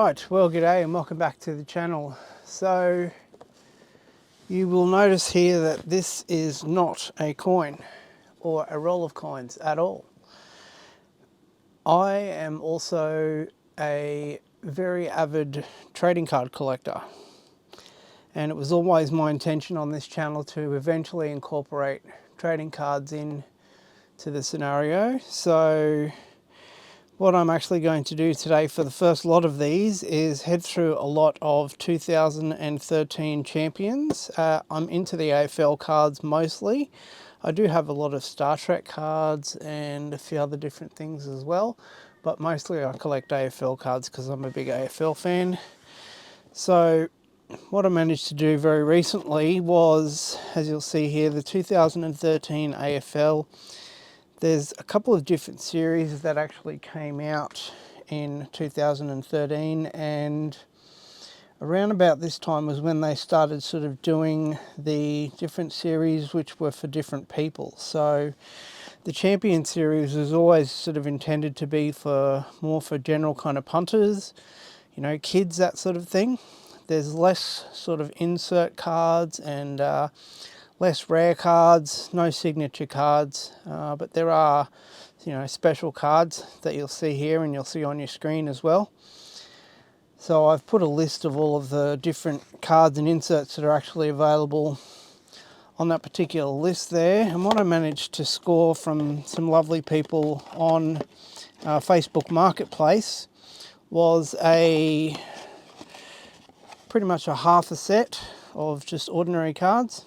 Right, well g'day and welcome back to the channel. So you will notice here that this is not a coin or a roll of coins at all. I am also a very avid trading card collector, and it was always my intention on this channel to eventually incorporate trading cards in to the scenario. So what I'm actually going to do today for the first lot of these is head through a lot of 2013 Champions. I'm into the AFL cards mostly. I do have a lot of Star Trek cards and a few other different things as well, but mostly I collect AFL cards because I'm a big AFL fan. So what I managed to do very recently was, as you'll see here, the 2013 AFL. There's a couple of different series that actually came out in 2013, and around about this time was when they started sort of doing the different series which were for different people. So the Champion series was always sort of intended to be more for general kind of punters, you know, kids, that sort of thing. There's less sort of insert cards and less rare cards, no signature cards, but there are, you know, special cards that you'll see here and you'll see on your screen as well. So I've put a list of all of the different cards and inserts that are actually available on that particular list there. And what I managed to score from some lovely people on Facebook Marketplace was pretty much a half a set of just ordinary cards.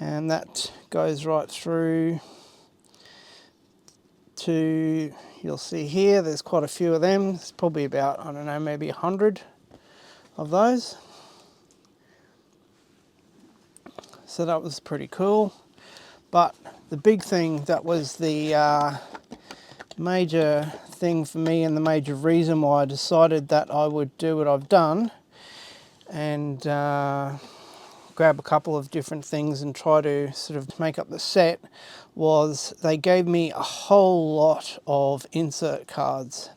And that goes right through to, you'll see here, there's quite a few of them. There's probably about, I don't know, maybe 100 of those. So that was pretty cool. But the big thing that was the major thing for me, and the major reason why I decided that I would do what I've done and grab a couple of different things and try to sort of make up the set, was they gave me a whole lot of insert cards.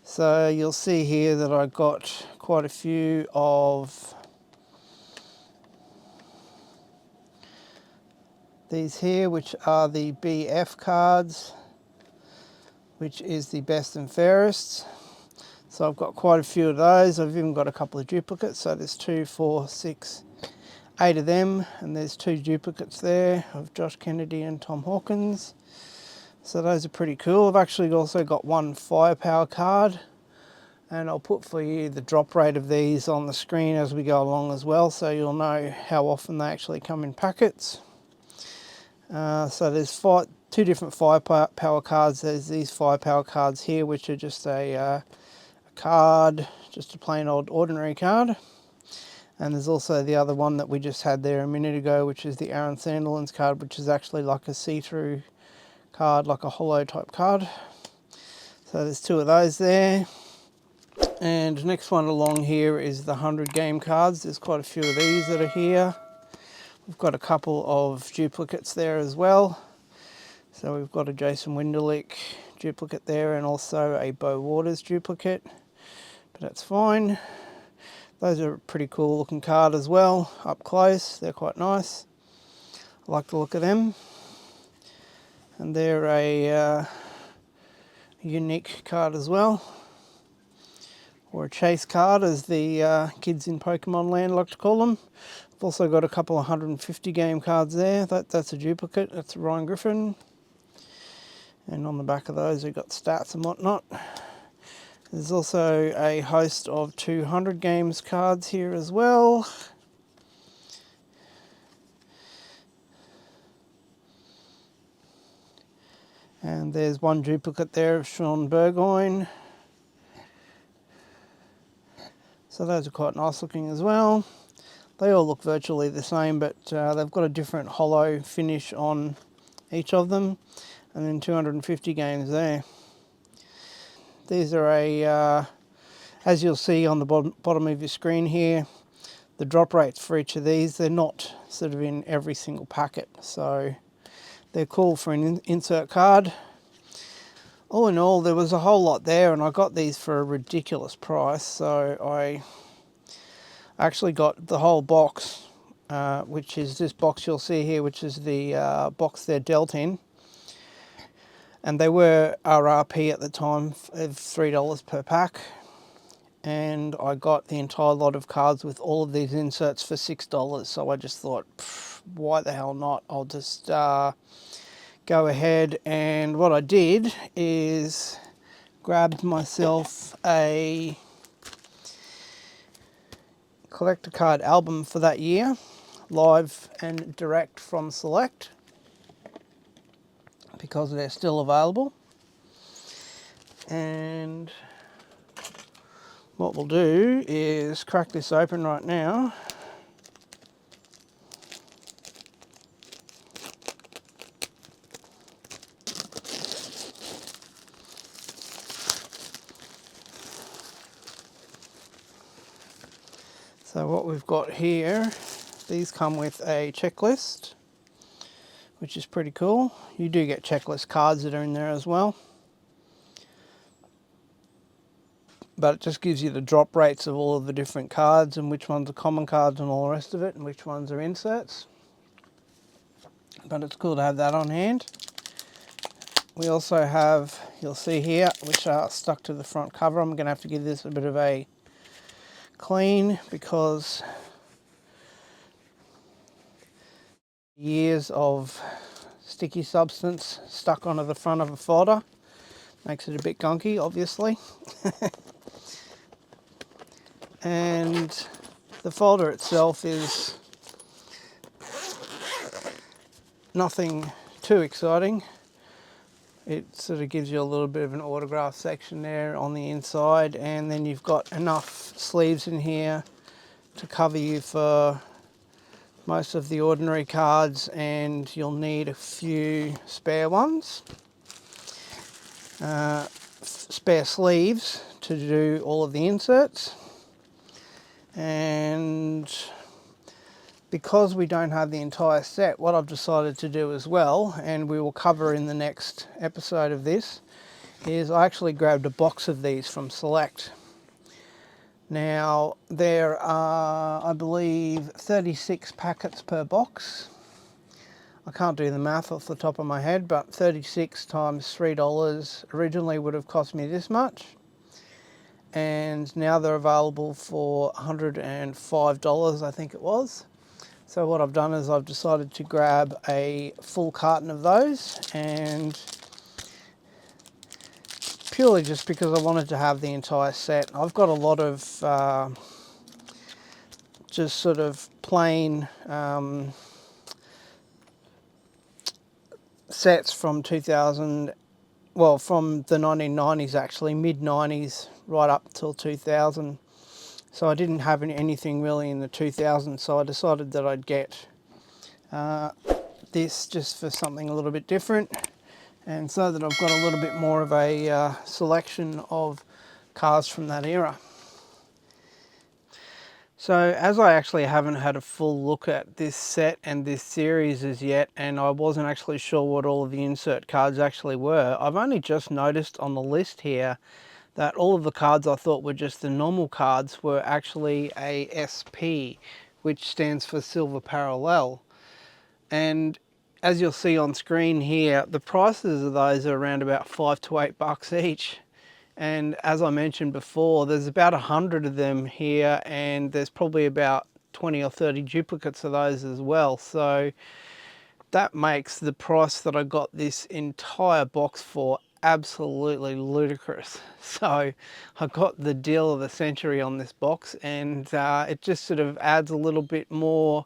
So you'll see here that I got quite a few of these here, which are the BF cards, which is the best and fairest. So I've got quite a few of those. I've even got a couple of duplicates. So there's 2, 4, 6, 8 of them, and there's 2 duplicates there of Josh Kennedy and Tom Hawkins. So those are pretty cool. I've actually also got one firepower card, and I'll put for you the drop rate of these on the screen as we go along as well, so you'll know how often they actually come in packets. So there's 2 different firepower cards. There's these firepower cards here, which are just a card, just a plain old ordinary card. And there's also the other one that we just had there a minute ago, which is the Aaron Sandilands card, which is actually like a see-through card, like a hollow type card. So there's 2 of those there. And next one along here is the 100 game cards. There's quite a few of these that are here. We've got a couple of duplicates there as well. So we've got a Jason Winderlich duplicate there, and also a Bo Waters duplicate, but that's fine. Those are a pretty cool looking card as well, up close. They're quite nice. I like the look of them. And they're a unique card as well, or a chase card as the kids in Pokemon land like to call them. I've also got a couple of 150 game cards there. That's a duplicate, that's a Ryan Griffin. And on the back of those we've got stats and whatnot. There's also a host of 200 games cards here as well. And there's one duplicate there of Sean Burgoyne. So those are quite nice looking as well. They all look virtually the same, but they've got a different hollow finish on each of them. And then 250 games there. These are as you'll see on the bottom of your screen here, the drop rates for each of these, they're not sort of in every single packet. So they're cool for an insert card. all in all, there was a whole lot there, and I got these for a ridiculous price. So I actually got the whole box, which is this box you'll see here, which is the box they're dealt in. And they were RRP at the time of $3 per pack. And I got the entire lot of cards with all of these inserts for $6. So I just thought, why the hell not? I'll just go ahead, and what I did is grabbed myself a collector card album for that year, live and direct from Select, because they're still available. And what we'll do is crack this open right now. So what we've got here, these come with a checklist, which is pretty cool. You do get checklist cards that are in there as well. But it just gives you the drop rates of all of the different cards and which ones are common cards and all the rest of it, and which ones are inserts. But it's cool to have that on hand. We also have, you'll see here, which are stuck to the front cover. I'm going to have to give this a bit of a clean because years of sticky substance stuck onto the front of a folder makes it a bit gunky, obviously. And the folder itself is nothing too exciting. It sort of gives you a little bit of an autograph section there on the inside, and then you've got enough sleeves in here to cover you for most of the ordinary cards, and you'll need a few spare ones, spare sleeves to do all of the inserts. And because we don't have the entire set, what I've decided to do as well, and we will cover in the next episode of this, is I actually grabbed a box of these from Select. Now, there are, I believe, 36 packets per box. I can't do the math off the top of my head, but 36 times $3 originally would have cost me this much. And now they're available for $105, I think it was. So what I've done is I've decided to grab a full carton of those, and purely just because I wanted to have the entire set. I've got a lot of just sort of plain sets from 2000, well, from the 1990s actually, mid-90s right up till 2000. So I didn't have anything really in the 2000s, so I decided that I'd get this just for something a little bit different, and so that I've got a little bit more of a selection of cars from that era. So as I actually haven't had a full look at this set and this series as yet, and I wasn't actually sure what all of the insert cards actually were, I've only just noticed on the list here that all of the cards I thought were just the normal cards were actually a SP, which stands for Silver Parallel. And as you'll see on screen here, the prices of those are around about $5 to $8 each. And as I mentioned before, there's about 100 of them here, and there's probably about 20 or 30 duplicates of those as well. So that makes the price that I got this entire box for absolutely ludicrous. So I got the deal of the century on this box, and it just sort of adds a little bit more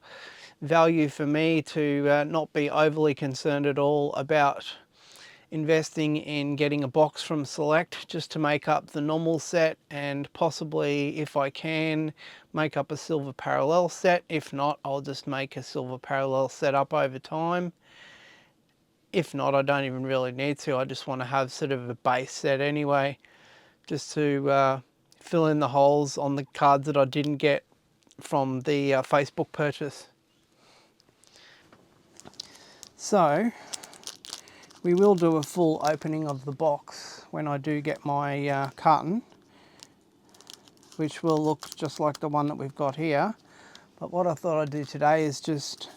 value for me to not be overly concerned at all about investing in getting a box from Select just to make up the normal set, and possibly, if I can, make up a Silver Parallel set. If not, I'll just make a Silver Parallel set up over time. If not, I don't even really need to. I just want to have sort of a base set anyway, just to fill in the holes on the cards that I didn't get from the Facebook purchase. So we will do a full opening of the box when I do get my carton, which will look just like the one that we've got here. But what I thought I'd do today is just,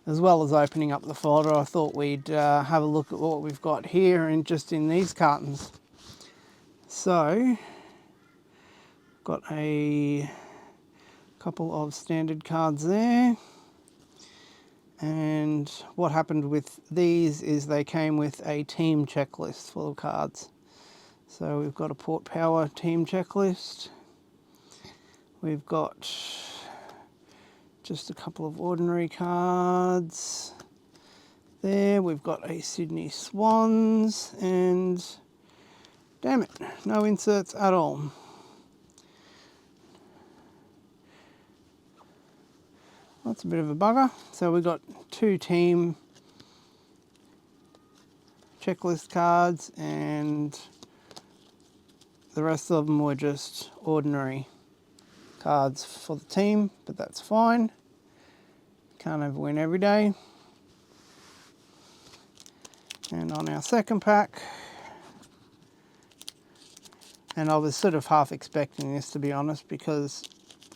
as well as opening up the folder, I thought we'd have a look at what we've got here and just in these cartons. So, got a couple of standard cards there. And what happened with these is they came with a team checklist full of cards. So we've got a Port Power team checklist. We've got just a couple of ordinary cards there. We've got a Sydney Swans and, damn it, no inserts at all. That's a bit of a bugger. So we've got 2 team checklist cards and the rest of them were just ordinary cards for the team, but that's fine. Can't ever win every day. And on our second pack, and I was sort of half expecting this, to be honest, because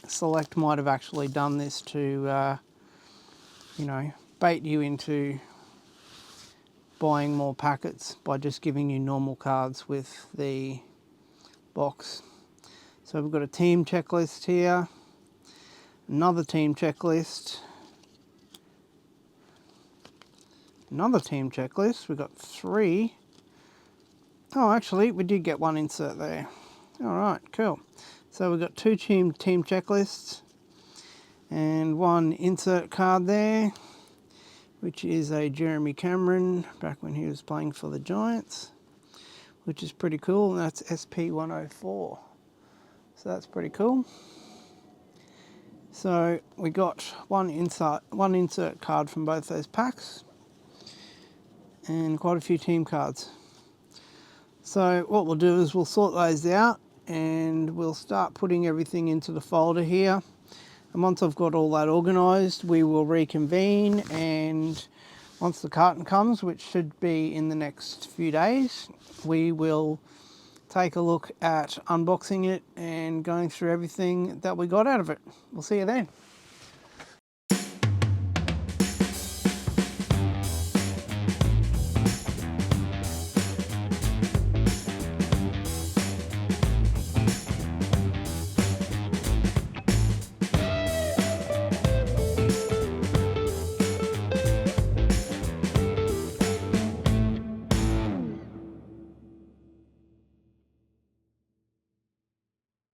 Select might have actually done this to, you know, bait you into buying more packets by just giving you normal cards with the box. So we've got a team checklist here, another team checklist, another team checklist. We've got 3. Oh, actually, we did get 1 insert there. All right, cool. So we've got 2 team checklists and 1 insert card there, which is a Jeremy Cameron back when he was playing for the Giants, which is pretty cool. And that's SP104. So that's pretty cool. So we got one insert card from both those packs and quite a few team cards. So what we'll do is we'll sort those out and we'll start putting everything into the folder here. And once I've got all that organised, we will reconvene, and once the carton comes, which should be in the next few days, we will take a look at unboxing it and going through everything that we got out of it. We'll see you then.